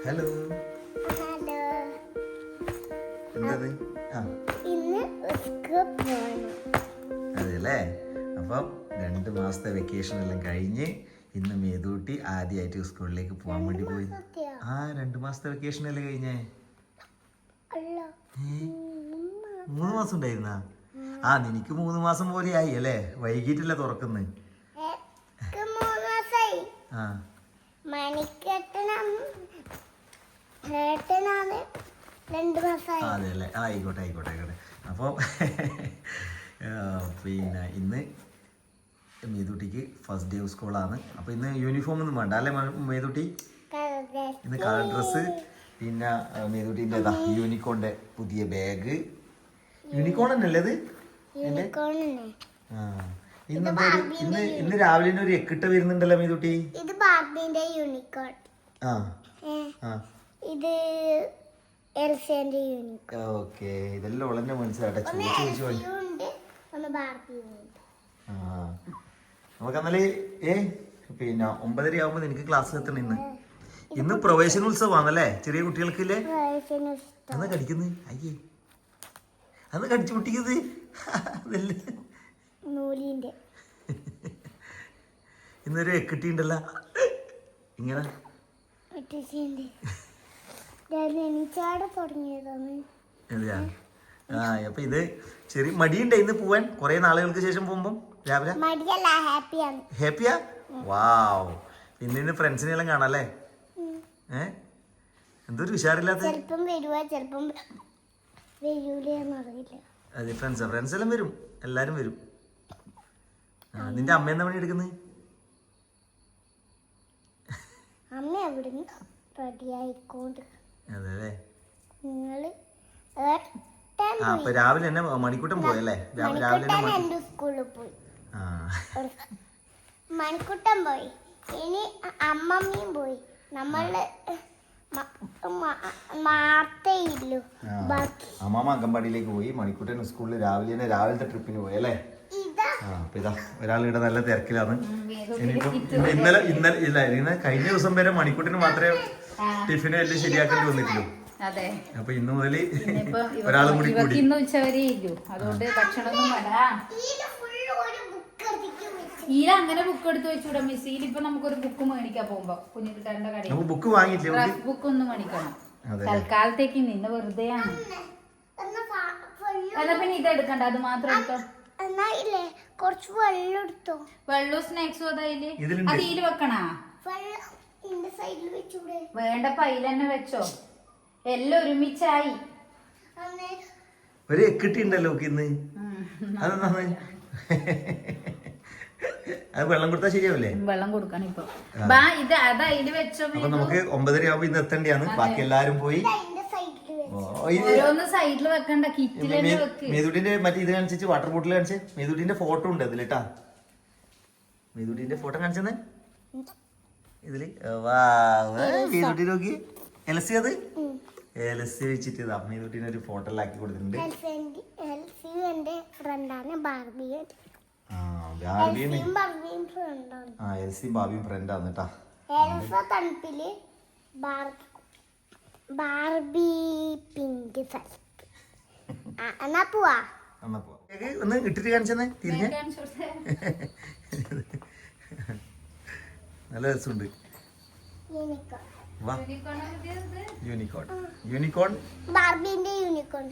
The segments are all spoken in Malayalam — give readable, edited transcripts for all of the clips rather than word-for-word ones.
ഹലോ. ഹലോ. എന്തത്? ആ ഇന്ന് സ്കൂളിൽ പോകണം. അതെല്ലേ. അപ്പം 2 മാസത്തെ വെക്കേഷൻ എല്ലാം കഴിഞ്ഞ് ഇന്ന് മേതൂട്ടി ആദ്യമായിട്ട് സ്കൂളിലേക്ക് പോകാൻ വേണ്ടി പോയി. ആ 2 മാസത്തെ വെക്കേഷൻ അല്ലേ കഴിഞ്ഞേ? അല്ല, 3 മാസം ഉണ്ടായിരുന്ന? ആ നിനക്ക് 3 മാസം പോലെ ആയി അല്ലേ? വൈകിട്ടല്ലേ തുറക്കുന്നത്? എനിക്ക് 3 മാസമായി. ആ മണിക്കേട്ടനാണ് 2 മാസമായി. അതെ അല്ലേ. ആയിക്കോട്ടെ ആയിക്കോട്ടെ ആയിക്കോട്ടെ. അപ്പോൾ പിന്നെ ഇന്ന് മേതൂട്ടിക്ക് ഫസ്റ്റ് ഡേ ഓഫ് സ്കൂളാണ്. അപ്പോൾ ഇന്ന് യൂണിഫോം ഒന്നും വേണ്ട അല്ലേ മേതൂട്ടി? ഇന്ന് കളർ ഡ്രസ്സ്, പിന്നെ മേതൂട്ടിൻ്റെ യൂണിക്കോണിൻ്റെ പുതിയ ബാഗ്. യൂണിക്കോൺ തന്നെയല്ലേ ഇത്? ആ ഇന്ന് രാവിലെ ഒരു എക്കിട്ട വരുന്നുണ്ടല്ലോ മേതൂട്ടി. ഇത് ബാർബിന്റെ യൂണിക്കോൺ. ആ ആ ഇത് എൽസന്റെ യൂണിക്കോൺ. ഓക്കെ, ഇതെല്ലാം ഉളന്നെ മനസ്സിലാട്ടെ. ചോദിച്ചു ഒന്ന് ബാർബിയുണ്ട്. ആ നമുക്ക് എന്നാല് പിന്നെ 9:30 ആവുമ്പോ നിനക്ക് ക്ലാസ് എത്തണം. ഇന്ന് പ്രവേശനോത്സവമാണല്ലേ ചെറിയ കുട്ടികൾക്കില്ലേ? അന്ന് കടിക്കുന്നത് അയ്യേ, അന്ന് കടിച്ചു പൊട്ടിക്കുന്നത് നൂലിന്റെ. ഇന്നൊരു എക്കിട്ടി ഉണ്ടല്ലോ ഇങ്ങനെ. അതെയാ? ആ അപ്പൊ ഇത് ചെറിയ മടിയുണ്ട് ഇന്ന് പോവാൻ, കുറെ നാളുകൾക്ക് ശേഷം പോകുമ്പോ രാവിലെ. ഹാപ്പിയാ? വാവ്. ഇന്ന് ഫ്രണ്ട്സിനെ എല്ലാം കാണാല്ലേ? എന്തൊരു ഉഷാറില്ലാത്ത. അതെ, ഫ്രണ്ട്സ് എല്ലാം വരും, എല്ലാരും വരും. നിന്റെ അമ്മ എന്താ പണി എടുക്കുന്നത്? അതെ. അപ്പൊ രാവിലെ തന്നെ മണിക്കൂട്ടം പോയല്ലേ? രാവിലെ സ്കൂളിൽ പോയി. മണിക്കൂട്ടം പോയി, ഇനി അമ്മമ്മയും പോയി. നമ്മള് മാത്രേയില്ലു. അമ്മാമ അങ്കമ്പാടിയിലേക്ക് പോയി. മണിക്കൂട്ടൻ സ്കൂളിൽ രാവിലത്തെ ട്രിപ്പിന് പോയി അല്ലേ? അപ്പൊ ഇതാ ഒരാളിവിടെ നല്ല തിരക്കിലാണ്. ഇനിയിപ്പം ഇന്നലെ കഴിഞ്ഞ ദിവസം വരെ മണിക്കൂട്ടിന് മാത്രമേ ടിഫിന് എല്ലാം ശരിയാക്കേണ്ടി വന്നിട്ടുള്ളൂ. അപ്പൊ ഇന്ന് മുതൽ ഒരാളും കൂടി കൂടി. അങ്ങനെ ബുക്ക് എടുത്ത് വെച്ചൂടാ മിസ്സിൽ. ഇപ്പൊ നമുക്കൊരു ബുക്ക് മേടിക്കാൻ പോകുമ്പോ കുഞ്ഞിക്കിട്ടാന്റെ കടയിൽ ബുക്ക് വാങ്ങിയിട്ടില്ല. ബുക്ക് ഒന്ന് മേടിക്കണം തൽക്കാലത്തേക്ക്. നിന്ന് വെറുതെയാണ്. എന്നാ പിന്നെ ഇത് എടുക്കണ്ട, അത് മാത്രം എടുത്തോ. കുറച്ച് വെള്ളം എടുത്തോ. വെള്ളവും സ്നാക്സും അതായില് അതില് വെക്കണാ? വേണ്ട, പൈല തന്നെ വെച്ചോ. എല്ലാം ഒരുമിച്ചായി. ഒരു എക്കിട്ടി ഉണ്ടല്ലോ ഇന്ന്. അതെന്താണ്? അത് വെള്ളം കൊടുത്താൽ ശരിയാവില്ലേ? വെള്ളം കൊടുക്കണം ഇപ്പൊ. ഇത് അതില് വെച്ചോ. അപ്പൊ നമുക്ക് 9:30 ആവുമ്പോ ഇന്ന് എത്തേണ്ടിയാണ്. ബാക്കി എല്ലാരും പോയി. ഓരോന്ന് സൈഡിൽ വെക്കണ്ട, കിറ്റിൽ തന്നെ വെക്ക്. മേതൂട്ടിന്റെ മറ്റേ ഇത് കാണിച്ചു, വാട്ടർ ബോട്ടിൽ കാണിച്ച്. മേതൂട്ടിന്റെ ഫോട്ടോ ഉണ്ട് അതിലിട്ടാ. മേതൂട്ടിന്റെ ഫോട്ടോ കാണിച്ചെന്ന് ഇതില്. മേതൂട്ടി നോക്കി. എലസി അത് എലസി വെച്ചിട്ട് ഇതാ മേതൂട്ടിനെ ഒരു ഫോട്ടോ ആക്കി കൊടുത്തിട്ടുണ്ട്. എൽസിയും ബാബിയും ഫ്രണ്ടാണ് കേട്ടാ. തണുപ്പില് ബാർബി പിങ്ക് എന്നാ പോവാ. ഒന്ന് ഇട്ടിട്ട് കാണിച്ചെന്നേ തിരിഞ്ഞ. നല്ല രസമുണ്ട്. യൂണിക്കോൺ ബാർബിന്റെ യൂണിക്കോൺ.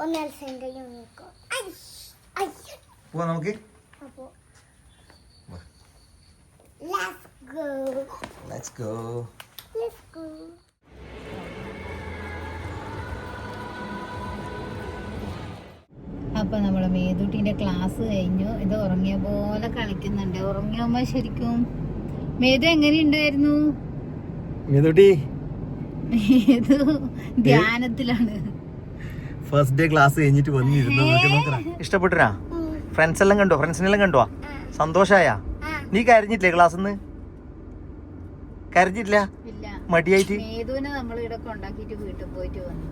ഒന്നെൽസന്റെ യൂണിക്കോൺ. പോവാ നമുക്ക്. Let's go. അപ്പൊ നമ്മളെ മേതൂട്ടിന്റെ ക്ലാസ് കഴിഞ്ഞു. ഇത് ഉറങ്ങിയ പോലെ കളിക്കുന്നുണ്ട്. ഉറങ്ങിയമ്മ ശരിക്കും. മേതു എങ്ങനെയുണ്ടായിരുന്നു? മേതൂട്ടി മേതു ധ്യാനത്തിലാണ്. ഫസ്റ്റ് ഡേ ക്ലാസ് കഴിഞ്ഞിട്ട് വന്നിരുന്നു. ഇഷ്ടപ്പെട്ടാ? ഫ്രണ്ട്സ് എല്ലാം കണ്ടോ? ഫ്രണ്ട്സിനെല്ലാം കണ്ടോ? സന്തോഷായ? നീ കരഞ്ഞിട്ടില്ലേ ക്ലാസ്സിന്ന്? കരഞ്ഞിട്ടില്ല? മടിയായിട്ട്? മേതുവിനെ നമ്മൾ ഇവിടെ കൊണ്ടാക്കിട്ട് വീട്ടിൽ പോയിട്ട് വന്നു.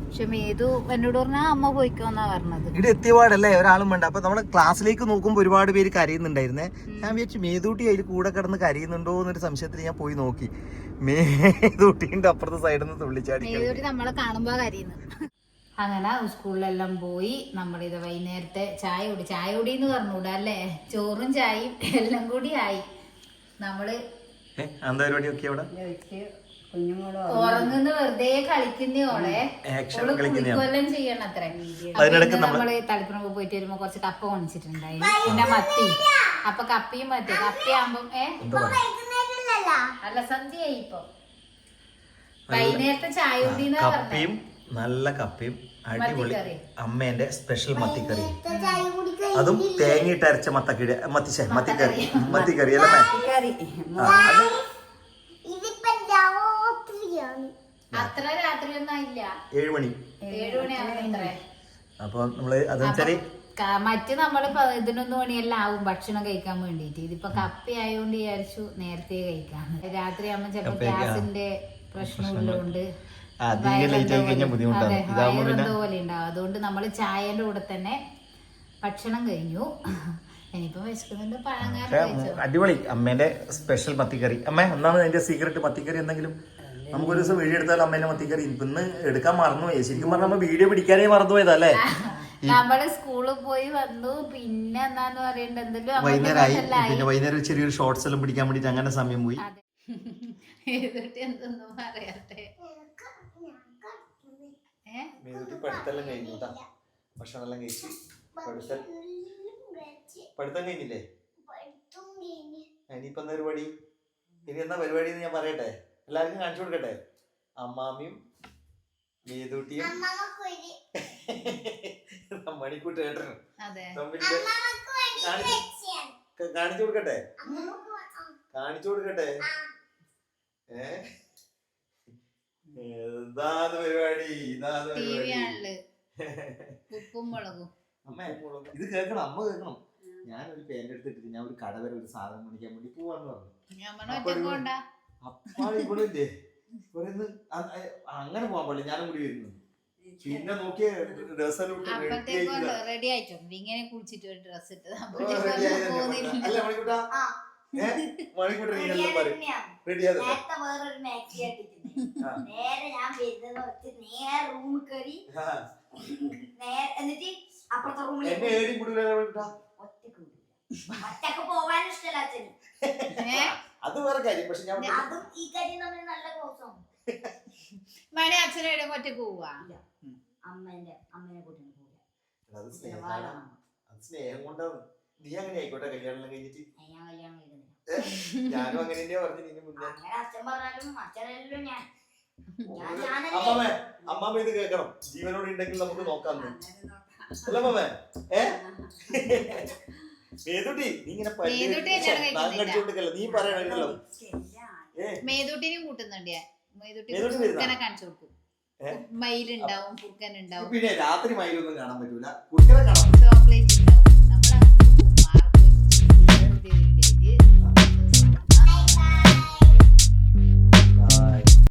പക്ഷെ മേതു എന്നോട് പറഞ്ഞാ അമ്മ പോയിക്കോന്നാ പറഞ്ഞത്. ഇവിടെ എത്തിയപാടല്ലേ ഒരാളും വേണ്ട. അപ്പൊ നമ്മള് ക്ലാസ്സിലേക്ക് നോക്കുമ്പോ ഒരുപാട് പേര് കരയുന്നുണ്ടായിരുന്നേ. ഞാൻ വിചാരിച്ചു മേതൂട്ടി അതിൽ കൂടെ കിടന്ന് കരയുന്നുണ്ടോ എന്നൊരു സംശയത്തിൽ ഞാൻ പോയി നോക്കി. മേതുട്ടിന്റെ അപ്പുറത്തെ സൈഡിൽ നിന്ന് തുള്ളിച്ചാടി മേതുട്ടി നമ്മളെ കാണുമ്പോ കരയുന്നു. അങ്ങനെ സ്കൂളിലെല്ലാം പോയി. നമ്മളിത് വൈകുന്നേരത്തെ ചായ കുടി എന്ന് പറഞ്ഞൂടാ അല്ലേ, ചോറും ചായയും എല്ലാം കൂടി ആയി. നമ്മള് എന്താ പരിപാടി ഒക്കെ അവിടെ ഉറങ്ങുന്ന വെറുതെ കളിക്കുന്നോളെ കൊല്ലം ചെയ്യണം അത്ര. നമ്മള് തളിപ്പുറമ്പ് പോയിട്ട് വരുമ്പോ കുറച്ച് കപ്പ കൊണിച്ചിട്ടുണ്ടായി, പിന്നെ മത്തി. അപ്പൊ കപ്പയും കപ്പയാകുമ്പോ അല്ല സന്ധ്യയായി. ഇപ്പൊ വൈകുന്നേരത്തെ ചായ കുടിന്ന് കപ്പയും നല്ല കപ്പയും അടിപൊളി അമ്മേന്റെ സ്പെഷ്യൽ മത്തിക്കറി, അതും തേങ്ങയിട്ട് അരച്ച മത്തിക്കറി അല്ലേ? അത്ര രാത്രിയൊന്നും ഇല്ല, 7 മണി. അപ്പൊ നമ്മള് അതെന്നുവെച്ചാല് മറ്റ് നമ്മള് 11 മണിയെല്ലാം ആവും ഭക്ഷണം കഴിക്കാൻ വേണ്ടിട്ട്. ഇതിപ്പോ കപ്പ ആയതുകൊണ്ട് വിചാരിച്ചു നേരത്തെ കഴിക്കാം. രാത്രി ആവുമ്പോ ചിലപ്പോ ഗ്യാസിന്റെ പ്രശ്നമുള്ളതുകൊണ്ട് പോലെ ഉണ്ടാവും. അതുകൊണ്ട് നമ്മള് ചായന്റെ കൂടെ തന്നെ ഭക്ഷണം കഴിഞ്ഞു. ഇനിയിപ്പോ വിശക്കുന്നുണ്ട്, പഴങ്ങാറ്. അടിപൊളി അമ്മേന്റെ സ്പെഷ്യൽ മത്തിക്കറി. അമ്മ ഒന്നാണ് അതിന്റെ സീക്രട്ട് മത്തിക്കറി. എന്തെങ്കിലും നമുക്കൊരു ദിവസം വീഡിയോ എടുത്താൽ അമ്മേന്റെ മത്തിക്കറി ഇന്ന് എടുക്കാൻ മറന്നുപോയി. ശരിക്കും പറഞ്ഞാൽ നമ്മൾ വീഡിയോ പിടിക്കാനേ മറന്നുപോയതല്ലേ. നമ്മള് സ്കൂളിൽ പോയി വന്നു, പിന്നെ എന്താന്ന് പറയണ്ട എന്തെങ്കിലും വൈകുന്നേരമായി. പിന്നെ വൈകുന്നേരം ചെറിയൊരു ഷോർട്സ് എല്ലാം പിടിക്കാൻ വേണ്ടിട്ട് അങ്ങനെ സമയം പോയി. എന്തൊന്നും പറയട്ടെ, പഠിത്തെല്ലാം കഴിഞ്ഞു, ഭക്ഷണം എല്ലാം കഴിച്ച് പഠിത്തം കഴിഞ്ഞില്ലേ? ഇനിയിപ്പോ എന്താ പരിപാടി? ഇനി എന്താ പരിപാടി എന്ന് ഞാൻ പറയട്ടെ, എല്ലാവർക്കും കാണിച്ചു കൊടുക്കട്ടെ. അമ്മാമിയും മേതൂട്ടിയും മണിക്കൂട്ട് ഏട്ടനും കാണിച്ചു കൊടുക്കട്ടെ, കാണിച്ചു കൊടുക്കട്ടെ. ഇതാണ് പരിപാടി, ഇതാണ് ഉപ്പും മുളകും. അമ്മ ഇത് കേൾക്കണം, അമ്മ കേൾക്കണം. ഞാനൊരു പേന്റ് എടുത്തിട്ട് ഞാൻ ഒരു കട വരെ ഒരു സാധനം മേടിക്കാൻ വേണ്ടി പോവാന്ന് പറഞ്ഞു. അപ്പാണ് ഇവളില്ലേ അങ്ങനെ പോവാൻ പാടില്ല, ഞാനും കൂടി വരുന്നു. പിന്നെ നോക്കിയ റെഡി ആയിട്ടുണ്ട്, ഇങ്ങനെ കുളിച്ചിട്ട് ഒരു ഡ്രസ് ഇട്ട് അല്ല മണിക്കൂട്ടാ മണിക്കൂട്ട റെഡിയാ. നേരെ ഞാൻ വരുന്നത് നേരെ റൂമിൽ കയറി എന്നിട്ട് അപ്പുറത്തെ റൂമിൽ ഒറ്റക്ക് പോവാൻ ഇഷ്ടമല്ല അച്ഛന്. അത് വേറെ കാര്യം. പക്ഷെ ഞാൻ അതും ഈ കാര്യം തമ്മിൽ നല്ല ക്ലോസാണ്. മണി അച്ഛനെ ഒറ്റക്ക് പോവാ, അമ്മേനെ കൂട്ടി പോവില്ല. അത് സ്നേഹം കൊണ്ടാണ്. നീ അങ്ങനെ ആയിക്കോട്ടെ കല്യാണം കഴിഞ്ഞിട്ട്. ഞാൻ കല്യാണം കഴിക്കുന്നില്ല. ഞാനും അങ്ങനെ തന്നെയാ പറഞ്ഞു മുന്നേ. അച്ഛൻ പറഞ്ഞാലും അച്ഛനല്ലോ ഞാൻ. അമ്മാമ ഇത് കേൾക്കണം, ജീവനോട് ഉണ്ടെങ്കിൽ നമുക്ക് നോക്കാം അല്ല അമ്മാമ. മേതുട്ടി നീ ഇങ്ങനെ നീ പറയണല്ലോ. മേതുട്ടിനും കൂട്ടുന്നുണ്ട്, മേതുട്ടി കാണിച്ചു കൊടുക്കും. മയിലുണ്ടാവും, കുറുക്കനുണ്ടാവും. പിന്നെ രാത്രി മയിലൊന്നും കാണാൻ പറ്റൂല, കുറുക്കനെ കാണാം. ചോക്ലേറ്റ്